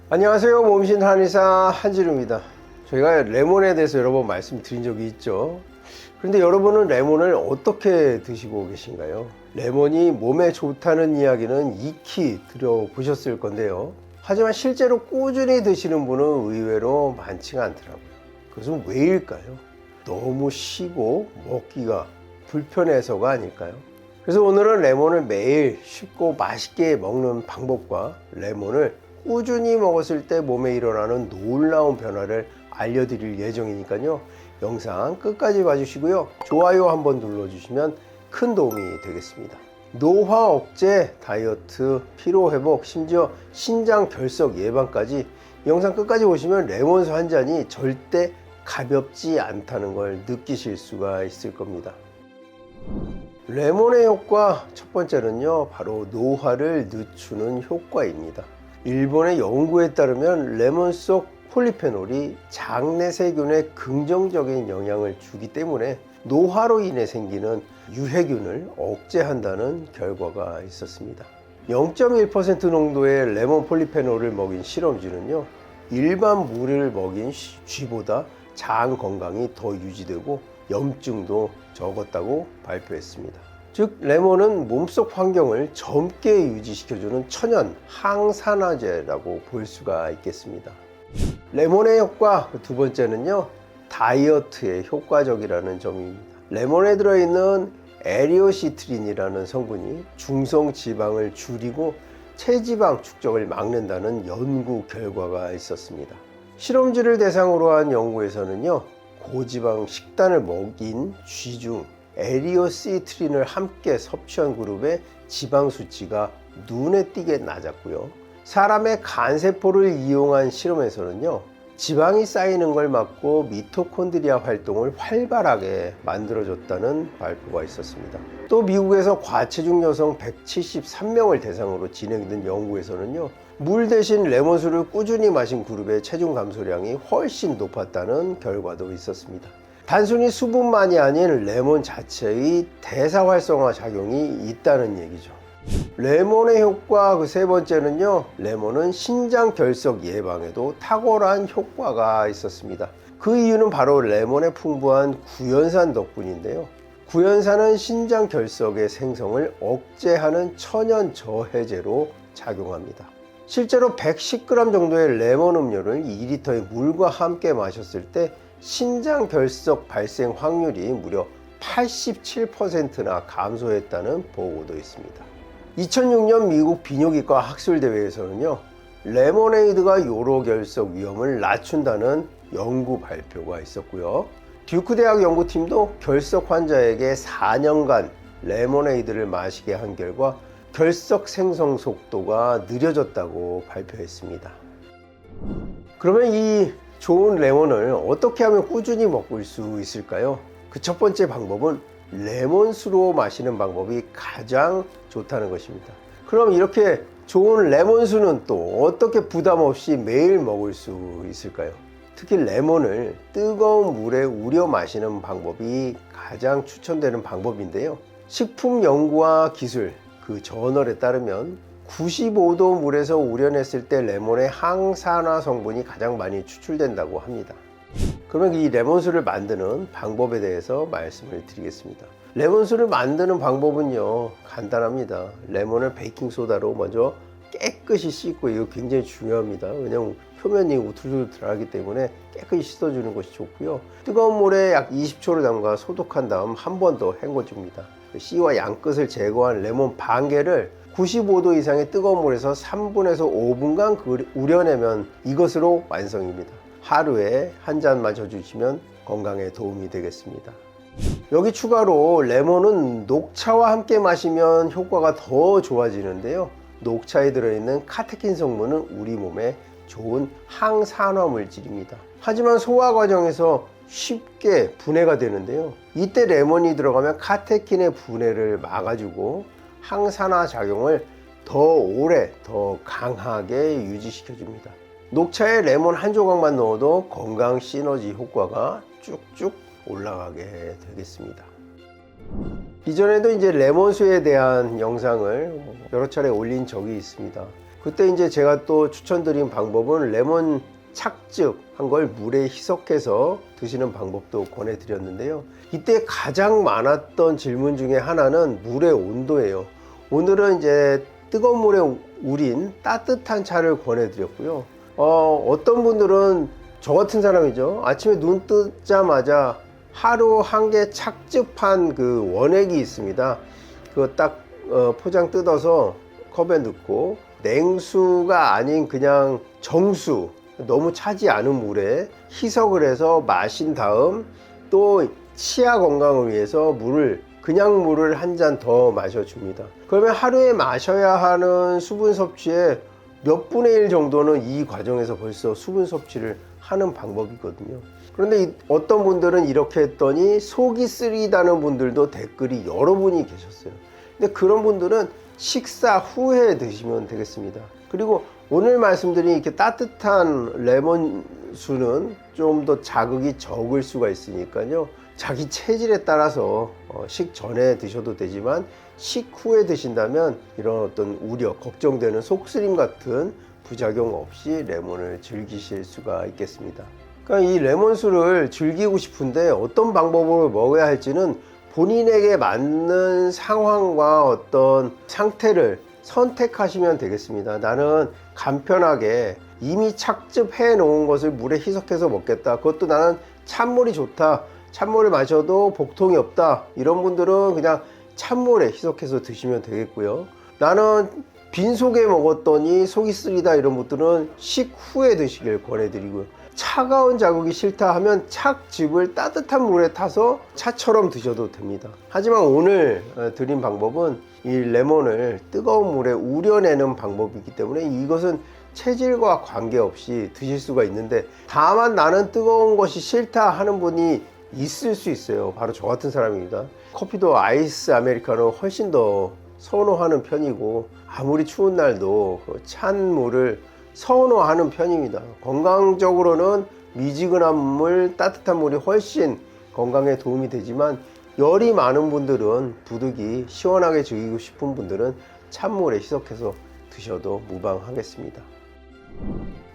안녕하세요. 몸신 한의사 한진우입니다. 저희가 레몬에 대해서 여러 번 말씀드린 적이 있죠. 그런데 여러분은 레몬을 어떻게 드시고 계신가요? 레몬이 몸에 좋다는 이야기는 익히 들어보셨을 건데요. 하지만 실제로 꾸준히 드시는 분은 의외로 많지가 않더라고요. 그것은 왜일까요? 너무 쉬고 먹기가 불편해서가 아닐까요? 그래서 오늘은 레몬을 매일 쉽고 맛있게 먹는 방법과 레몬을 꾸준히 먹었을 때 몸에 일어나는 놀라운 변화를 알려드릴 예정이니까요. 영상 끝까지 봐주시고요. 좋아요 한번 눌러주시면 큰 도움이 되겠습니다. 노화 억제, 다이어트, 피로회복, 심지어 신장 결석 예방까지 영상 끝까지 보시면 레몬수 한 잔이 절대 가볍지 않다는 걸 느끼실 수가 있을 겁니다. 레몬의 효과 첫 번째는요, 바로 노화를 늦추는 효과입니다. 일본의 연구에 따르면 레몬 속 폴리페놀이 장내세균에 긍정적인 영향을 주기 때문에 노화로 인해 생기는 유해균을 억제한다는 결과가 있었습니다. 0.1% 농도의 레몬 폴리페놀을 먹인 실험쥐는요, 일반 물을 먹인 쥐보다 장 건강이 더 유지되고 염증도 적었다고 발표했습니다. 즉, 레몬은 몸속 환경을 젊게 유지시켜주는 천연 항산화제라고 볼 수가 있겠습니다. 레몬의 효과 두 번째는요, 다이어트에 효과적이라는 점입니다. 레몬에 들어있는 에리오시트린이라는 성분이 중성 지방을 줄이고 체지방 축적을 막는다는 연구 결과가 있었습니다. 실험쥐를 대상으로 한 연구에서는요, 고지방 식단을 먹인 쥐 중 에리오시트린을 함께 섭취한 그룹의 지방 수치가 눈에 띄게 낮았고요. 사람의 간세포를 이용한 실험에서는요, 지방이 쌓이는 걸 막고 미토콘드리아 활동을 활발하게 만들어줬다는 발표가 있었습니다. 또 미국에서 과체중 여성 173명을 대상으로 진행된 연구에서는요, 물 대신 레몬수를 꾸준히 마신 그룹의 체중 감소량이 훨씬 높았다는 결과도 있었습니다. 단순히 수분만이 아닌 레몬 자체의 대사활성화 작용이 있다는 얘기죠. 레몬의 효과 그 세 번째는요, 레몬은 신장 결석 예방에도 탁월한 효과가 있었습니다. 그 이유는 바로 레몬의 풍부한 구연산 덕분인데요. 구연산은 신장 결석의 생성을 억제하는 천연 저해제로 작용합니다. 실제로 110g 정도의 레몬 음료를 2리터의 물과 함께 마셨을 때 신장 결석 발생 확률이 무려 87%나 감소했다는 보고도 있습니다. 2006년 미국 비뇨기과 학술대회에서는요, 레모네이드가 요로 결석 위험을 낮춘다는 연구 발표가 있었고요. 듀크 대학 연구팀도 결석 환자에게 4년간 레모네이드를 마시게 한 결과 결석 생성 속도가 느려졌다고 발표했습니다. 그러면 이 좋은 레몬을 어떻게 하면 꾸준히 먹을 수 있을까요? 그 첫 번째 방법은 레몬수로 마시는 방법이 가장 좋다는 것입니다. 그럼 이렇게 좋은 레몬수는 또 어떻게 부담 없이 매일 먹을 수 있을까요? 특히 레몬을 뜨거운 물에 우려 마시는 방법이 가장 추천되는 방법인데요. 식품연구와 기술 그 저널에 따르면 95도 물에서 우려냈을 때 레몬의 항산화 성분이 가장 많이 추출된다고 합니다. 그러면 이 레몬수를 만드는 방법에 대해서 말씀을 드리겠습니다. 레몬수를 만드는 방법은요, 간단합니다. 레몬을 베이킹소다로 먼저 깨끗이 씻고, 이거 굉장히 중요합니다. 왜냐하면 표면이 우툴투툴하기 때문에 깨끗이 씻어주는 것이 좋고요. 뜨거운 물에 약 20초를 담가 소독한 다음 한 번 더 헹궈줍니다. 씨와 양끝을 제거한 레몬 반 개를 95도 이상의 뜨거운 물에서 3분에서 5분간 우려내면 이것으로 완성입니다. 하루에 한 잔 마셔주시면 건강에 도움이 되겠습니다. 여기 추가로 레몬은 녹차와 함께 마시면 효과가 더 좋아지는데요. 녹차에 들어있는 카테킨 성분은 우리 몸에 좋은 항산화 물질입니다. 하지만 소화 과정에서 쉽게 분해가 되는데요. 이때 레몬이 들어가면 카테킨의 분해를 막아주고 항산화 작용을 더 오래, 더 강하게 유지시켜줍니다. 녹차에 레몬 한 조각만 넣어도 건강 시너지 효과가 쭉쭉 올라가게 되겠습니다. 이전에도 이제 레몬수에 대한 영상을 여러 차례 올린 적이 있습니다. 그때 이제 제가 또 추천드린 방법은 레몬 착즙한 걸 물에 희석해서 드시는 방법도 권해드렸는데요. 이때 가장 많았던 질문 중에 하나는 물의 온도예요. 오늘은 이제 뜨거운 물에 우린 따뜻한 차를 권해드렸고요. 어떤 분들은 저 같은 사람이죠. 아침에 눈 뜨자마자 하루 한 개 착즙한 그 원액이 있습니다. 그거 딱 포장 뜯어서 컵에 넣고 냉수가 아닌 그냥 정수, 너무 차지 않은 물에 희석을 해서 마신 다음 또 치아 건강을 위해서 그냥 물을 한 잔 더 마셔줍니다. 그러면 하루에 마셔야 하는 수분 섭취의 몇 분의 1 정도는 이 과정에서 벌써 수분 섭취를 하는 방법이거든요. 그런데 어떤 분들은 이렇게 했더니 속이 쓰리다는 분들도 댓글이 여러 분이 계셨어요. 근데 그런 분들은 식사 후에 드시면 되겠습니다. 그리고 오늘 말씀드린 이렇게 따뜻한 레몬수는 좀 더 자극이 적을 수가 있으니까요. 자기 체질에 따라서 식전에 드셔도 되지만 식후에 드신다면 이런 어떤 우려, 걱정되는 속쓰림 같은 부작용 없이 레몬을 즐기실 수가 있겠습니다. 그러니까 이 레몬수를 즐기고 싶은데 어떤 방법으로 먹어야 할지는 본인에게 맞는 상황과 어떤 상태를 선택하시면 되겠습니다. 나는 간편하게 이미 착즙해 놓은 것을 물에 희석해서 먹겠다. 그것도 나는 찬물이 좋다. 찬물을 마셔도 복통이 없다. 이런 분들은 그냥 찬물에 희석해서 드시면 되겠고요. 나는 빈속에 먹었더니 속이 쓰리다. 이런 분들은 식후에 드시길 권해드리고요. 차가운 자극이 싫다 하면 착즙을 따뜻한 물에 타서 차처럼 드셔도 됩니다. 하지만 오늘 드린 방법은 이 레몬을 뜨거운 물에 우려내는 방법이기 때문에 이것은 체질과 관계없이 드실 수가 있는데, 다만 나는 뜨거운 것이 싫다 하는 분이 있을 수 있어요. 바로 저 같은 사람입니다. 커피도 아이스 아메리카노 훨씬 더 선호하는 편이고, 아무리 추운 날도 찬 물을 선호하는 편입니다. 건강적으로는 미지근한 물, 따뜻한 물이 훨씬 건강에 도움이 되지만, 열이 많은 분들은 부득이 시원하게 즐기고 싶은 분들은 찬물에 희석해서 드셔도 무방하겠습니다.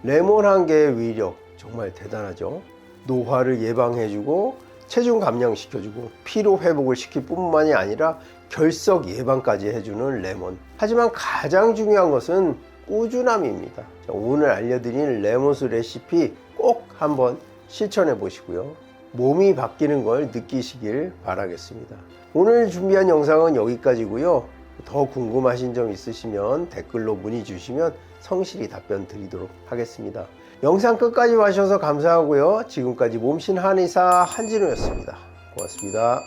레몬 한 개의 위력 정말 대단하죠. 노화를 예방해주고 체중 감량시켜주고 피로 회복을 시킬 뿐만이 아니라 결석 예방까지 해주는 레몬. 하지만 가장 중요한 것은 꾸준함입니다. 오늘 알려드린 레몬수 레시피 꼭 한번 실천해 보시고요. 몸이 바뀌는 걸 느끼시길 바라겠습니다. 오늘 준비한 영상은 여기까지고요. 더 궁금하신 점 있으시면 댓글로 문의 주시면 성실히 답변 드리도록 하겠습니다. 영상 끝까지 봐주셔서 감사하고요. 지금까지 몸신 한의사 한진우였습니다. 고맙습니다.